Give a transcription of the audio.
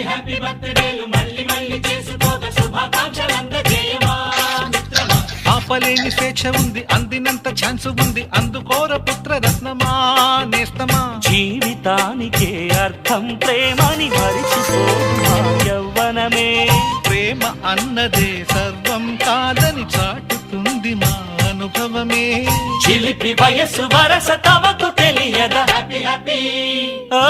Happy happy బర్త్డేలు మళ్ళీ మళ్ళీ చేసుకోక శుభాకాంక్షలందజేయమా మిత్రమా. ఆపలేని స్వేచ్ఛ ఉంది, అందినంత ఛాన్స్ ఉంది, అందుకోర పుత్ర రత్నమా నేస్తమా. జీవితానికే అర్థం ప్రేమని మరిచిపోమా యవ్వనమే. ప్రేమ అన్నదే సర్వం కాదని చాటుతుంది మా అనుభవమే. చిలిపి వయస్సు వరస తమకు తెలియదా. హ్యాపీ హ్యాపీ ఓ